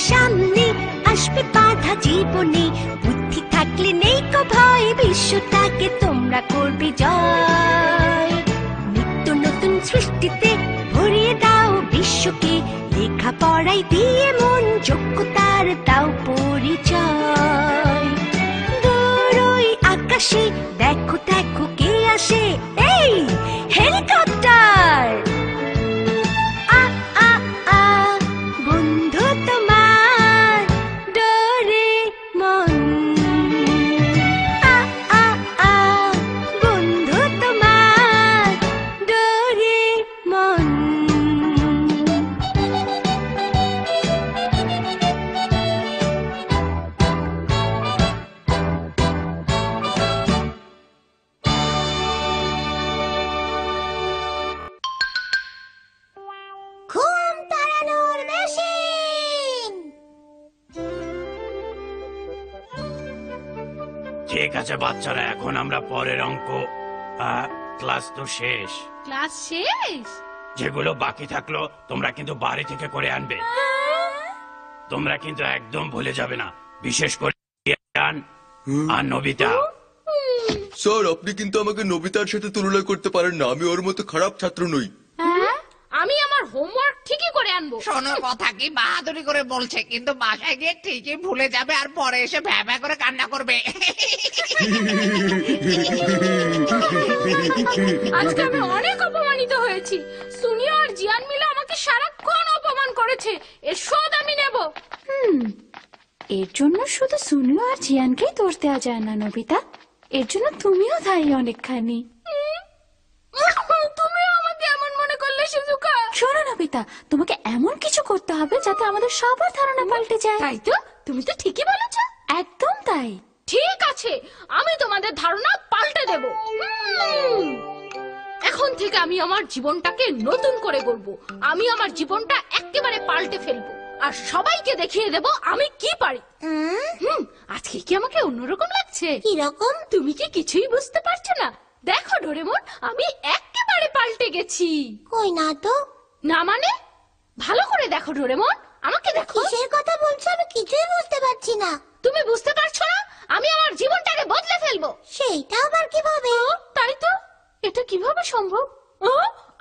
সামনে, আসবে বাধা জীবনে, বুদ্ধি থাকলে নেই কো ভয়, বিশ্বটাকে তোমরা করবে জয়। নিত্য নতুন সৃষ্টিতে ভরিয়ে দাও বিশ্বকে, লেখাপড়ায় দিয়ে মন, যোগ্যতার দাও পরিচয়। দূর ওই আকাশে দেখো দেখো কে আসে, এই হেলিকপ্টার। আ আ আ বন্ধু তোমার ডোরেমন। আ আ আ বন্ধু তোমার ডোরেমন। ঘুম তাড়ানোর মেশিন। ঠিক আছে বাচ্চারা, এখন আমরা পরের অঙ্ক। ক্লাস তো শেষ। ক্লাস শেষ? যেগুলো বাকি থাকলো তোমরা কিন্তু বাড়ি থেকে করে আনবে। তোমরা কিন্তু একদম ভুলে যাবে না, বিশেষ করে ইয়ান আর নবিতা। স্যার, আপনি কিন্তু আমাকে নবিতার সাথে তুলনা করতে পারেন না, আমি ওর মতো খারাপ ছাত্র নই। আমি আমার হোমওয়ার্ক ঠিকই করে আনবো। শোনো, কথা কি বাহাদুরি করে বলছে, কিন্তু বাসায় গিয়ে ঠিকই ভুলে যাবে আর পরে এসে ভ্যা ভ্যা করে কান্না করবে। আজকে আমি অনেক অপমানিত হয়েছি। সুনিয়া আর জিয়ান মিলে আমাকে সারাক্ষণ অপমান করেছে, এর শোধ আমি নেব। এর জন্য শুধু সুনু আর জিয়ানকেই দোষ দেওয়া যায় না নবিতা, এর জন্য তুমিও দায়ী অনেকখানি। তুমি আমাকে এমন মনে করলে শিজুকা? শোনো নবিতা, তোমাকে এমন কিছু করতে হবে যাতে আমাদের সবার ধারণা পাল্টে যায়। তাই তো, তুমি তো ঠিকই বলেছ। একদম তাই। ঠিক আছে, আমি তোমাদের ধারণা পাল্টে দেব। এখন থেকে আমি আমার জীবনটাকে নতুন করে গড়বো। আমি আমার জীবনটা একেবারে পাল্টে ফেলবো আর সবাইকে দেখিয়ে দেব আমি কি পারি। আজকে কি আমাকে অন্যরকম লাগছে? কিরকম? তুমি কি কিছুই বুঝতে পারছো না? দেখো ডোরেমন, আমি একেবারে পাল্টে গেছি। কই না তো। না মানে? ভালো করে দেখো ডোরেমন, আমাকে দেখো। কিসের কথা বলছো? আমি কিছুই বুঝতে পারছি না। তুমি বুঝতে পারছো না? আমি আমার জীবনটাকে বদলে ফেলবো। সেইটা আবার কিভাবে? তাই তো, এটা কিভাবে সম্ভব?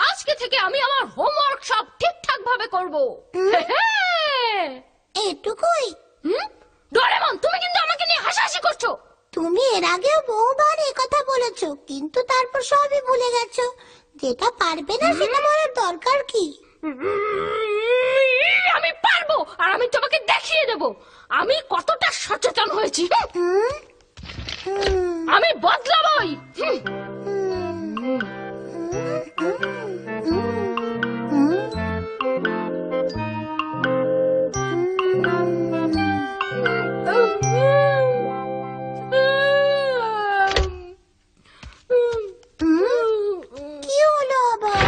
আজকে থেকে আমি আমার হোমওয়ার্ক সব ঠিকঠাক ভাবে করবো। এটুকুই? ডোরেমন, তুমি কিন্তু আমাকে নিয়ে হাসাহাসি করছো। তুমি এর আগেও বহুবার এই কথা বলেছো, কিন্তু তারপর সবই ভুলে গেছো। যেটা পারবে না সেটা বলার দরকার কি? আমি পারবো, আর আমি তোমাকে দেখিয়ে দেব আমি কতটা সচেতন হয়েছি। আমি বদলাবই। কি হলো আবার?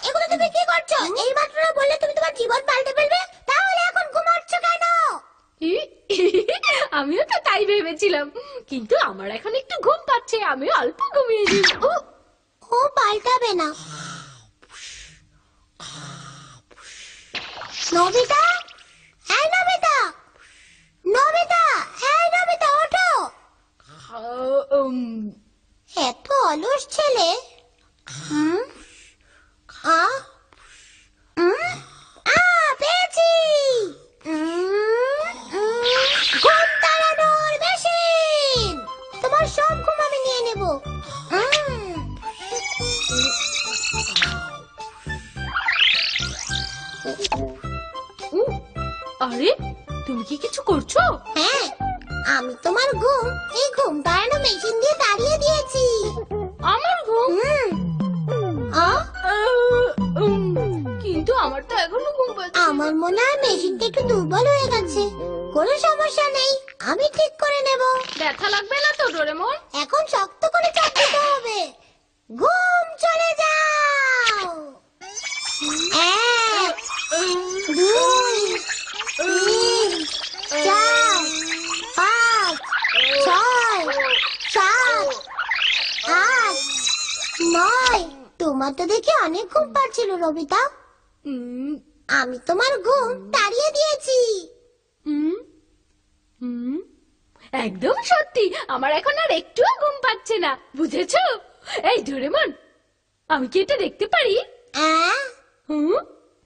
এগুলো তুমি কি করছো? এই মাত্র বললে তুমি তোমার জীবন পাল্টে ফেলবে, তাহলে এখন ঘুমাচ্ছ কেন? আমিও তো তাই ভেবেছিলাম, কিন্তু আমার এখন একটু ঘুম পাচ্ছে, আমি অল্প ঘুমিয়ে নিই। ও পাল্টাবে না। নবিতা, এই নবিতা, নবিতা, এই নবিতা, ওঠো। এত অলস ছেলে। পেয়েছি। ঘুম তাড়ানোর মেশিন। তোমার সব ঘুম আমি নিয়ে নেব। আরে, তুমি কি কিছু করছো? হ্যাঁ, আমি তোমার ঘুম এই ঘুম তাড়ানো মেশিন দিয়ে তাড়িয়ে দিয়েছি। আমার ঘুম? কিন্তু আমার তো এখনো ঘুম পাচ্ছে। আমার মনে হয় মেশিনটা একটু দুর্বল হয়ে গেছে। কোনো সমস্যা নেই, আমি ঠিক করে নেব। ব্যথা লাগবে না তো ডোরেমন? এখন শক্ত করে চাপ দিতে হবে। ঘুম চলে যাও। 1 2 3 4 5 6 7 8 9। তোমার তো দেখি অনেক ঘুম পাচ্ছিল রবিতা। আমি তোমার ঘুম তাড়িয়ে দিয়েছি। একদম সত্যি, আমার এখন আর একটুও ঘুম পাচ্ছে না, বুঝেছো? এই ডোরেমন, আমি কি এটা দেখতে পারি? আহ, হুম?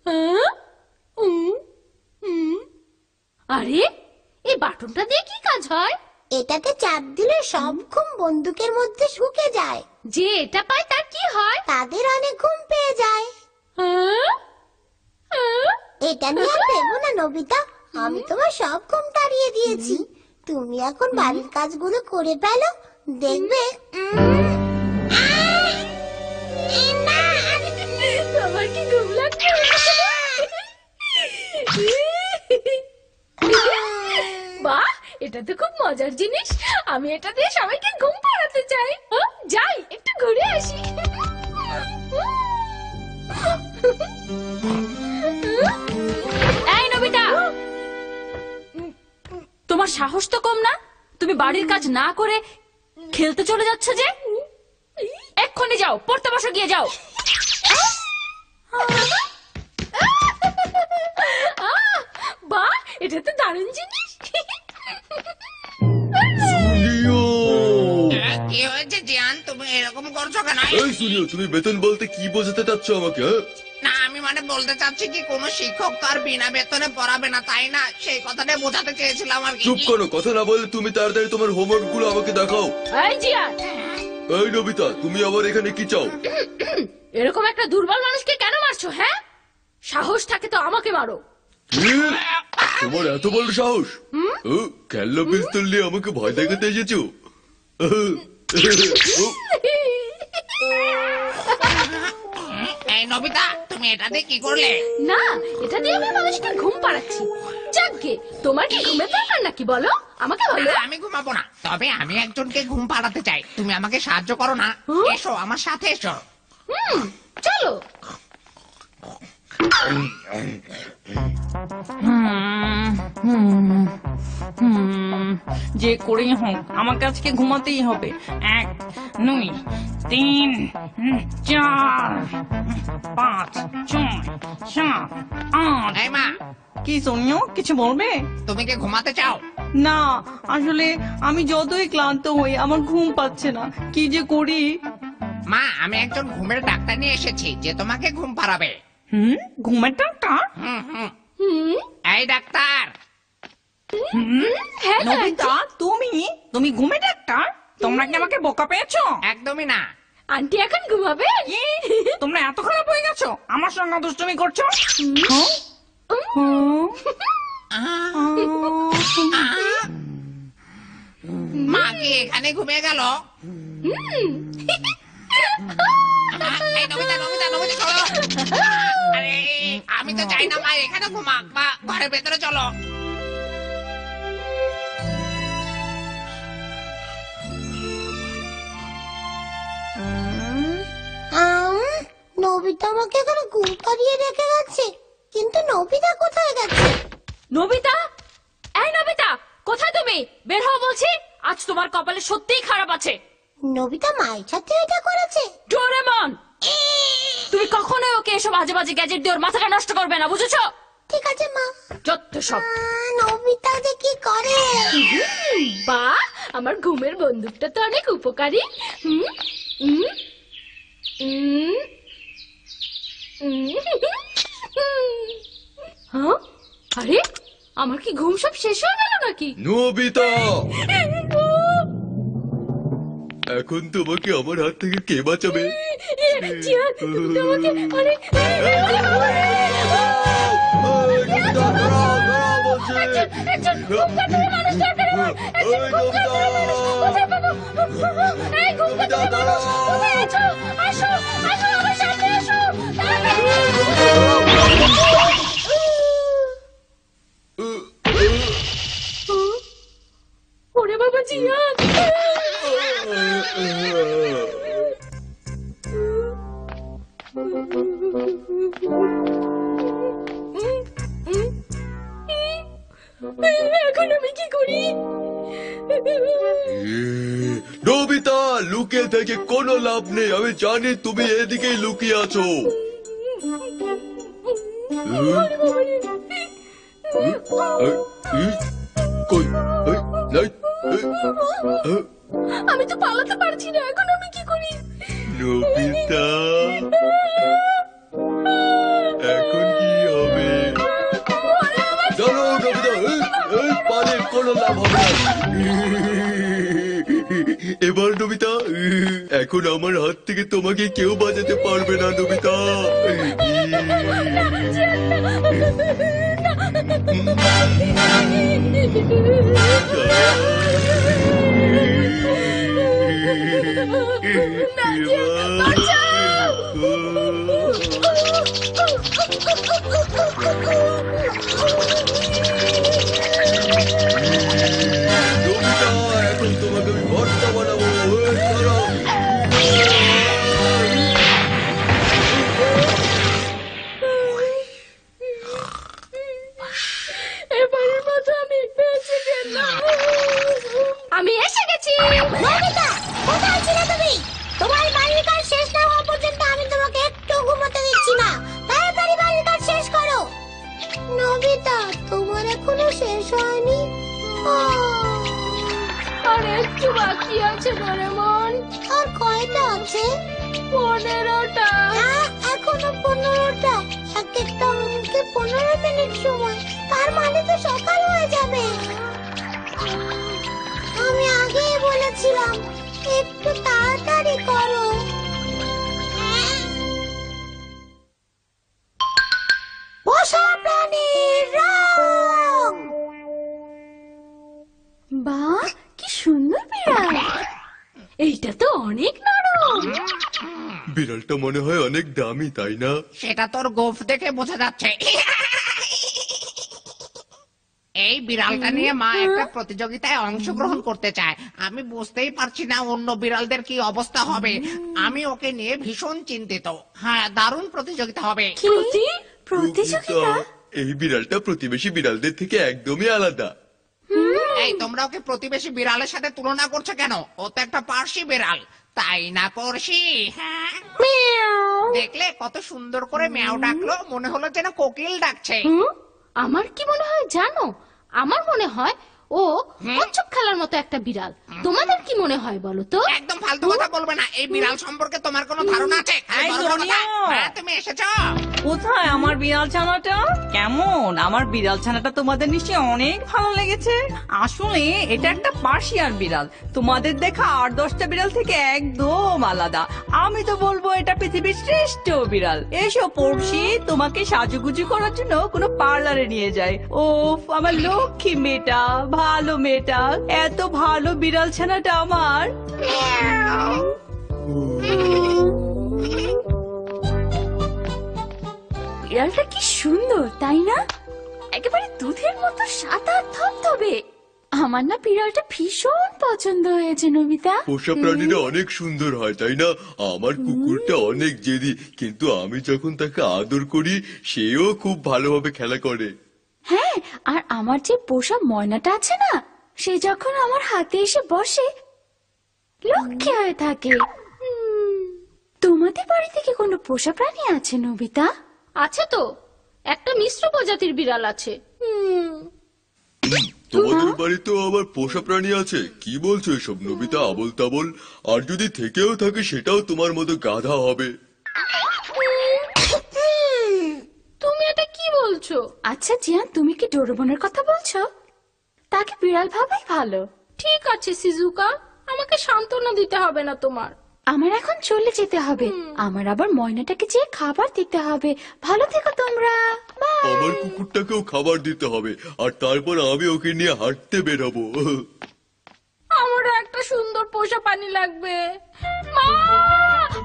আহ? হুম? হুম? আরে, এই বাটনটা দিয়ে কি কাজ হয়? এটাতে চাপ দিলে সব ঘুম বন্দুকের মধ্যে ঢুকে যায়। যে এটা পায় তার কি হয়? তাদের অনেক ঘুম পেয়ে যায়। আহ? আহ? এটা নিয়ে আর ভেবো না নোবিতা, আমি তোমার সব ঘুম তাড়িয়ে দিয়েছি। তুমি এখন বাড়ির কাজগুলো করে ফেলো, দেখবে। আমার কি ঘুম লাগছে? বাহ, এটা তো খুব মজার জিনিস। আমি এটা দিয়ে সবাইকে ঘুম পাড়াতে চাই। যাই, একটু ঘুরে আসি। এই নবিতা, তোমার সাহস তো কম না? তুমি বাড়ির কাজ না করে খেলতে চলে যাচ্ছ যে? এক্ষুনি যাও, পড়তে বসো, গিয়ে যাও। বাহ, এটা তো দারুণ জিনিস। সুনিও, কি হয়েছে জিয়ান, তুমি এরকম করছো কেন? এই সুনিও, তুমি বেতন বলতে কি বোঝাতে চাচ্ছ আমাকে? হ্যাঁ? না, আমি মানে বলতে চাচ্ছি কি কোনো শিক্ষক তো আর বিনা বেতনে পড়াবে না, তাই না? সেই কথাটাই বোঝাতে চেয়েছিলাম আর কি। চুপ করো, কথা না বলে তুমি তাড়াতাড়ি তোমার হোমওয়ার্ক গুলো আমাকে দেখাও। এই জিয়ান, এই নবিতা, তুমি আবার এখানে কি চাও? এরকম একটা দুর্বল মানুষকে কেন মারছো? হ্যাঁ, সাহস থাকে তো আমাকে মারো। কি? তোমার এত বড় সাহস? খেলনা পিস্তল নিয়ে আমাকে ভয় দেখাতে এসেছো? এই নবিতা, তুমি এটা দিয়ে কি করলে? না, এটা দিয়ে আমি মানুষকে ঘুম পাড়াচ্ছি। যাকগে, তোমার কি ঘুমের দরকার নাকি বলো? আমাকে বলো। না, আমি ঘুমাবো না, তবে আমি একজনকে ঘুম পাড়াতে চাই। তুমি আমাকে সাহায্য করো না? এসো আমার সাথে, এসো। চলো। যে করেই হোক আমাকে আজকে ঘুমাতেই হবে। 1 2 3 4 5 6 7 8। এই মা, কি সোনিও, কিছু বলবে? তুমি কি ঘুমাতে চাও? না, আসলে আমি যতই ক্লান্ত হই আমার ঘুম পাচ্ছে না, কি যে করি। মা, আমি একজন ঘুমের ডাক্তার নিয়ে এসেছি যে তোমাকে ঘুম পাড়াবে। ঘুমের ডাক্তার? এই ডাক্তার, হ্যাঁ, নবিতা, তুমি ঘুমের ডাক্তার? তোমরা কি আমাকে বোকা পেয়েছো? একদমই না। আন্টি এখন ঘুমাবে। কি? তোমরা এত খারাপ হয়ে গেছো? আমার সঙ্গে দুষ্টুমি করছো? মা কি এখানে ঘুমিয়ে গেল? এই নমিতা, নমিতা, নমিতা, চলো। আরে, আমি তো চাই না মা এখানে ঘুমাক, মা ঘরের ভেতরে চলো। নবিতা আমাকে এখানে ঘুম পাড়িয়ে রেখে গেছে, কিন্তু নবিতা কোথায় গেছে? নবিতা, এই নবিতা, কোথায় তুমি? বের হও বলছি। আজ তোমার কপালে সত্যিই খারাপ আছে। নবিতা মায়ের সাথে এটা করেছে? ডোরেমন, তুমি কখনোই ওকে এসব আজে বাজে গ্যাজেট দিয়ে ওর মাথাটা নষ্ট করবে না, বুঝেছো? ঠিক আছে মা। যত সব। নবিতা যে কি করে! বাহ, আমার ঘুমের বন্দুকটা তো অনেক উপকারী। হ্যাঁ, আরে আমার কি ঘুম সব শেষ হয়ে গেল নাকি? নবিতা, এখন তোমাকে আমার হাত থেকে কে বাঁচাবে? জিয়ান, তুমি তো আমাকে অনেক- নবিতা, দাঁড়াও, দাঁড়াও বলছি। একজন ঘুম কাটানো মানুষ দরকার আমার। একজন এই ঘুম কাটানো মানুষ কোথায় পাবো? এই ঘুম নবিতা, কাটানো মানুষ দাঁড়াও। কোথায় আছো? আসো, আসো, আমার সামনে আসো। ওরে বাবা, জিয়ান! এখন আমি কি করি? নবিতা, লুকিয়ে থেকে কোনো লাভ নেই। আমি জানি তুমি এদিকেই লুকিয়ে আছো। কই নাই আমি তো পালাতে পারছি না, এখন আমি কি করি? নবিতা এখন কি হবে? জানো নবিতা, পারে কোনো লাভ হবে না। এবার নবিতা, এখন আমার হাত থেকে তোমাকে কেউ বাঁচাতে পারবে না নবিতা। নবিতা, এখন তোমাকে আমি ভর্তা বানাবো। চলো। এবারের মতো আমি বেঁচে গেলাম। আমি এসে গেছি। নবিতা, কোথায় ছিলে তুমি? তোমার বাড়ির কাজ শেষ না হওয়া পর্যন্ত আমি তোমাকে একটু ঘুমোতে দিচ্ছি না। তাড়াতাড়ি বাড়ির কাজ শেষ করো। নবিতা, তোমার এখনো শেষ হয়নি? আর একটু বাকি আছে ডোরেমন। আর কয়টা আছে? 15টা। এখনো 15টা। এক একটা মিনিটকে 15 মিনিট সময়। তার মানে তো সকাল হয়ে যাবে। আমি আগেই বলেছিলাম একটু তাড়াতাড়ি করো। পোষা প্রাণীর রং। বাহ, কি সুন্দর বিড়াল! এইটা তো অনেক নরম। বিড়ালটা মনে হয় অনেক দামি, তাই না? সেটা তোর গোফ দেখে বোঝা যাচ্ছে। এই বিড়ালটা নিয়ে মা একটা প্রতিযোগিতায় অংশগ্রহণ করতে চায়। আমি বুঝতেই পারছি না অন্য বিড়ালদের কি অবস্থা হবে। আমি ওকে নিয়ে ভীষণ চিন্তিত। হ্যাঁ, দারুণ প্রতিযোগিতা হবে। প্রতিযোগিতা? এই বিড়ালটা প্রতিবেশী বিড়ালদের থেকে একদমই আলাদা। এই তোমরা ওকে প্রতিবেশী বিড়ালের সাথে তুলনা করছো কেন? ও তো একটা পার্সি বিড়াল, তাই না করছি? হ্যাঁ, দেখলে কত সুন্দর করে ম্যাও ডাকলো, মনে হলো যেন কোকিল ডাকছে। আমার কি মনে হয় জানো? আমার মনে হয় ও কচ্ছপ খেলার মতো একটা বিড়াল। তোমাদের কি মনে হয় বলো তো? একদম ফালতু কথা বলবে না। এই বিড়াল সম্পর্কে তোমার কোনো ধারণা আছে? এই বড় বড় কথা। সোনিয়া! হ্যাঁ, তুমি এসেছো। কোথায় আমার বিড়াল ছানাটা? কেমন? আমার বিড়াল ছানাটা তোমাদের নিশ্চয়ই অনেক ভালো লেগেছে। আসলে এটা একটা পার্সিয়ান বিড়াল। তোমাদের দেখা 8-10টা বিড়াল থেকে একদম আলাদা। আমি তো বলবো এটা পৃথিবীর শ্রেষ্ঠ বিড়াল। এসো পড়শি, তোমাকে সাজুগুজু করার জন্য কোনো পার্লারে নিয়ে যায়। ওফ, আমার লক্ষ্মী মেয়েটা, ভালো মেয়েটা, এত ভালো বিড়াল ছানাটা আমার। বিড়ালটা কি সুন্দর, তাই না? একেবারে দুধের মতো সাদা থপথপে। আমার না বিড়ালটা ভীষণ পছন্দ হয়েছে নবিতা। পোষা প্রাণীরা অনেক সুন্দর হয়, তাই না? আমার কুকুরটা অনেক জেদি, কিন্তু আমি যখন তাকে আদর করি সেও খুব ভালোভাবে খেলা করে। হ্যাঁ, আর আমার যে পোষা ময়নাটা আছে না, সে যখন আমার হাতে এসে বসে লক্ষ্মী হয়ে থাকে। তোমাদের বাড়ি থেকে কোনো পোষা প্রাণী আছে নবিতা? আছে তো, একটা মিশ্র প্রজাতির বিড়াল আছে। তোমাদের বাড়িতেও আবার পোষা প্রাণী আছে? কি বলছো এসব নবিতা, আবোল তাবোল? আর যদি থেকেও থাকে সেটাও তোমার মতো গাধা হবে। তুমি এটা কি বলছো? আচ্ছা জিয়ান, তুমি কি ডোরেমনের কথা বলছো? তাকে বিড়াল ভাবাই ভালো। ঠিক আছে সিজুকা, আমাকে সান্ত্বনা দিতে হবে না তোমার। আমার এখন চলে যেতে হবে। আমার আবার ময়নাটাকে যে খাবার দিতে হবে। ভালো থেকো তোমরা। বাই। আমার কুকুরটাকেও খাবার দিতে হবে, আর তারপর আমি ওকে নিয়ে হাঁটতে বেরোবো। আমারও একটা সুন্দর পোষা প্রাণী লাগবে। মা,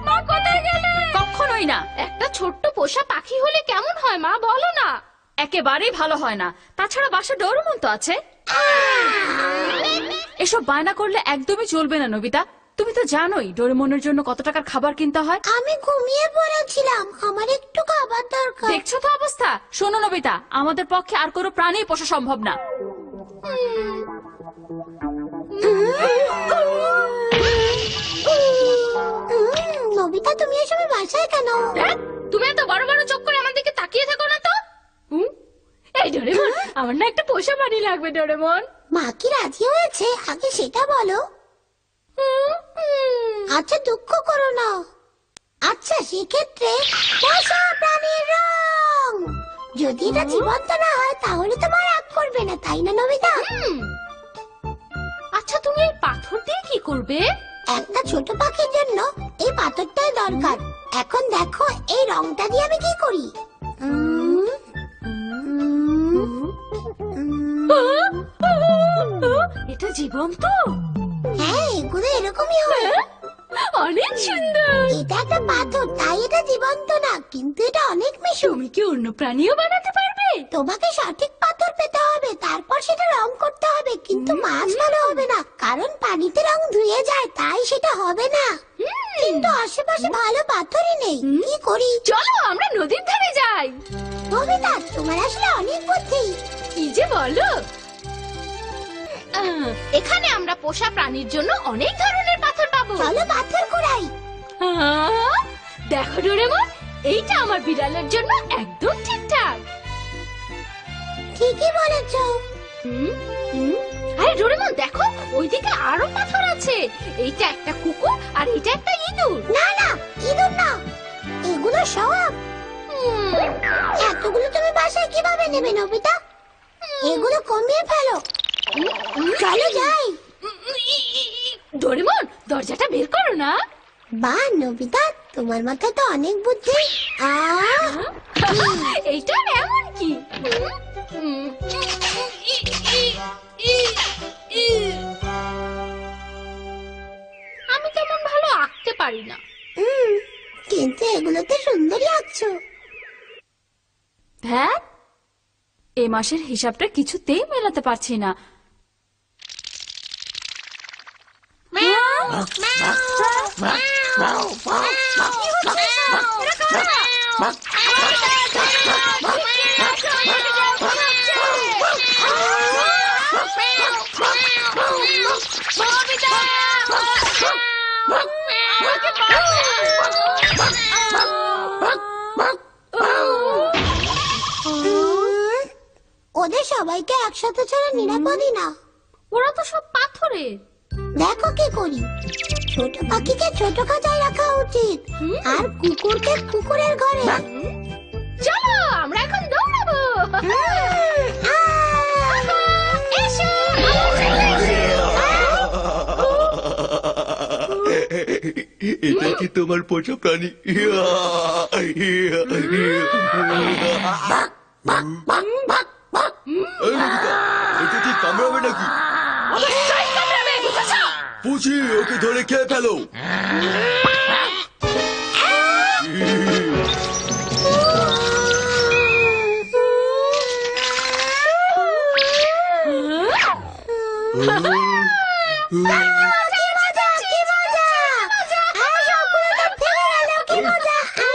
মা কোথায় গেলে? কখনোই না। একটা ছোট্ট পোষা পাখি হলে কেমন হয় মা, বলো না। একেবারেই ভালো হয় না। তাছাড়া বাসা ডোরেমন তো আছে। এসব বায়না করলে একদমই চলবে না নবিতা। তুমি তো জানোই ডোরেমনের জন্য কত টাকার খাবার কিনতে হয়। আমি ঘুমিয়ে পড়েছিলাম, আমার একটু খাবার দরকার। দেখছো তো অবস্থা। শোনো নবিতা, আমাদের পক্ষে আর কোনো প্রাণী পোষা সম্ভব না। নবিতা, তুমি এসবে বাসায় কেন? তুমি এত বড় বড় চোখ করে আমার দিকে তাকিয়ে থাকো না তো। আমার না একটা পোষা প্রাণী লাগবে ডোরেমন। মা কি রাজি হয়েছে আগে সেটা বলো। আচ্ছা দুঃখ করো না। আচ্ছা সেক্ষেত্রে পোষা প্রাণীর রং। যদি এটা জীবন্ত না হয় তাহলে তোমার রাগ করবে না, তাই না নবিতা? আচ্ছা তুমি এই পাথর দিয়ে কি করবে? একটা ছোট পাখির জন্য এই পাথরটাই দরকার। এখন দেখো এই রংটা দিয়ে আমি কি করি। এটা জীবন্ত? হ্যাঁ এগুলো এরকমই হয়। অনেক সুন্দর। এটা একটা পাথর তাই এটা জীবন্ত না, কিন্তু এটা অনেক মিশুক। তুমি কি অন্য প্রাণীও বানাতে পারবে? তোমাকে সঠিক পাথর পেতে হবে, তারপর সেটা রং করতে হবে, কিন্তু মাছ ভালো হবে না কারণ পানিতে রং ধুয়ে যায়, তাই সেটা হবে না। কিন্তু আশেপাশে ভালো পাথরই নেই, কি করি? চলো আমরা নদীর ধারে যাই। নবিতা তোমার আসলে অনেক বুদ্ধি। কি যে বলো। এখানে আমরা পোষা প্রাণীর জন্য অনেক ধরনের পাথর পাবো। চলো পাথর কুড়াই। দেখো ডোরেমন, এইটা আমার বিড়ালের জন্য একদম ঠিকঠাক। ঠিকই বলেছো। আরে ডোরেমন দেখো, ওইদিকে আরো পাথর আছে। এইটা একটা কুকুর আর এইটা একটা ইঁদুর। না না, ইঁদুর না, এগুলো সব। এতগুলো তুমি বাসায় কিভাবে নেবে নবিতা? এগুলো কমিয়ে ফেলো। চলো যাই। ডোরেমন দরজাটা বের করো না। বাহ নবিতা, তোমার মাথায় তো অনেক বুদ্ধি। এইটা এমন কি? আমি তেমন ভালো আঁকতে পারি না। কিন্তু এগুলোতে সুন্দরই আঁকছো। ধ্যাত, এ মাসের হিসাবটা কিছুতেই মেলাতে পারছি না। ওদের সবাইকে একসাথে ছাড়া নিরাপদই না। ওরা তো সব পাথরের। দেখো কি করি, ছোট পাখিকে ছোট খাঁচায় রাখা উচিত আর কুকুরকে কুকুরের ঘরে। চলো আমরা এখন দৌড়াবো। এসো, এটা কি তোমার পোষা প্রাণী? এটা কি কামড়াবে নাকি? পুছি ওকে ধরে খেয়ে ফেলো।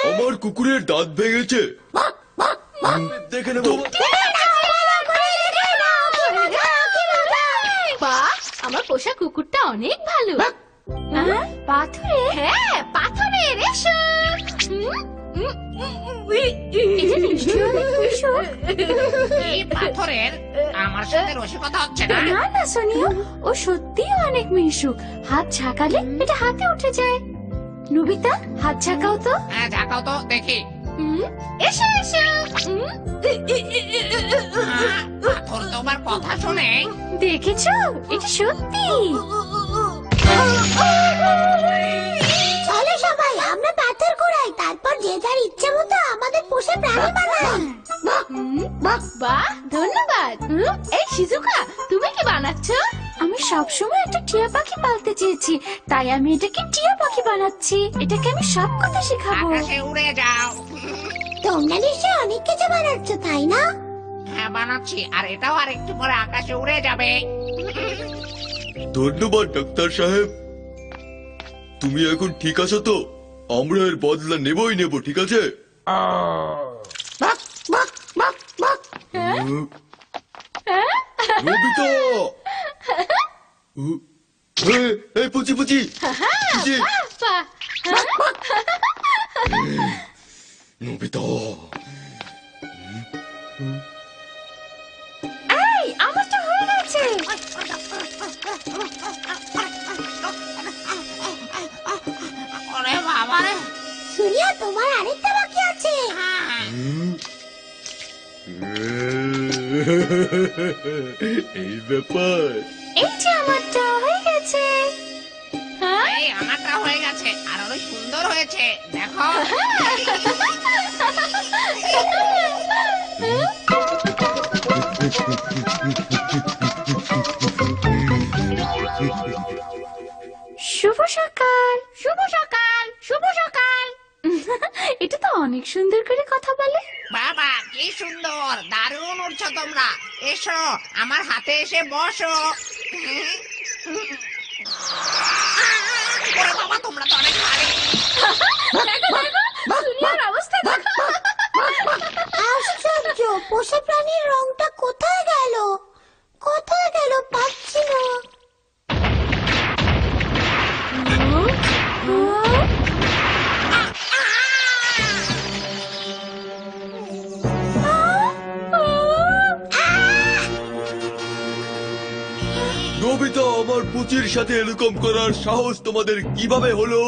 আমার কুকুরের দাঁত ভেঙেছে, দেখে নেবো। বাহ, আমার পোষা কুকুরটা অনেক ভালো। পাথরে? হ্যাঁ পাথরের। এসো। এই পাথরের আমার সাথে রসিকতা হচ্ছে না। না না সোনিয়া, ও সত্যিই অনেক মিশুক। হাত ঝাঁকালে এটা হাতে উঠে যায়। নবিতা হাত ঝাঁকাও তো। হ্যাঁ ঝাঁকাও তো দেখি। এসো এসো। পাথর তোমার কথা শুনে। দেখেছো, এটা সত্যি। চলো সবাই আমরা পাথর কুড়াই, তারপর যে যার ইচ্ছে মতো আমাদের পোষা প্রাণী বানাই। বাহ ধন্যবাদ। এই শিজুকা, তুমি কি বানাচ্ছ? আমি সবসময় একটা টিয়া পাখি পালতে চেয়েছি, তাই আমি এটাকে টিয়া পাখি বানাচ্ছি। এটাকে আমি সব কথা শেখাবো। আকাশে উড়ে যাও। তোমরা নিশ্চয়ই অনেক কিছু বানাচ্ছ তাই না? হ্যাঁ বানাচ্ছি, আর এটাও আর একটু পরে আকাশে উড়ে যাবে। ধন্যবাদ ডাক্তার সাহেব। তুমি এখন ঠিক আছো তো? আমরা এর বদলা নেবই নেব, ঠিক আছে? নবিতা! এই পুচি পুচি পুচি! নবিতা! সুরিয়া তোমার আরেকটা বাকি আছে। এই ব্যাপার। এই যে আমারটা হয়ে গেছে। হ্যাঁ এই আমারটা হয়ে গেছে আর আরো সুন্দর হয়েছে দেখো। শুভ সকাল। শুভ সকাল, শুভ সকাল। এটা তো অনেক সুন্দর করে কথা বলে। বাবা কি সুন্দর, দারুণ উঠছো তোমরা। এসো আমার হাতে এসে বসো। ওরে বাবা তোমরা তো অনেক ভারী। সুরিয়ার অবস্থা দেখো। আশ্চর্য, পোষা প্রাণীর রংটা কোথায় গেল? কোথায় গেল পাচ্ছি না। নবিতা, আমার পুচির সাথে এরকম করার সাহস তোমাদের কিভাবে হলো?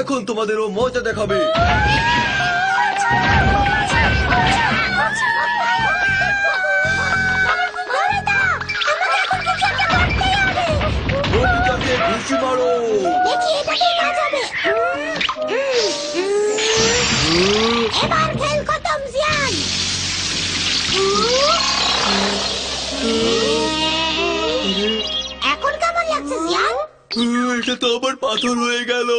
এখন তোমাদেরও মজা দেখাবে। নবিতাকে ঘুষি মারো। দেখি এটা কি কাজ হবে। এবার খেল খতম জিয়ান। এখন কেমন লাগছে জিয়ান? এটা তো আমার পাথর হয়ে গেল।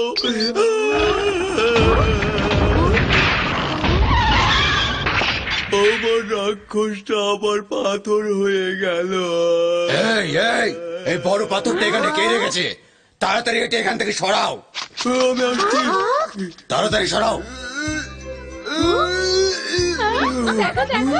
আমার রাক্ষসটা আমার পাথর হয়ে গেল। এই এই এই বড় পাথরটা এখানে কে রেখেছে? তাড়াতাড়ি এটা এখান থেকে সরাও। আমি আসছি। তাড়াতাড়ি সরাও। দেখো দেখো।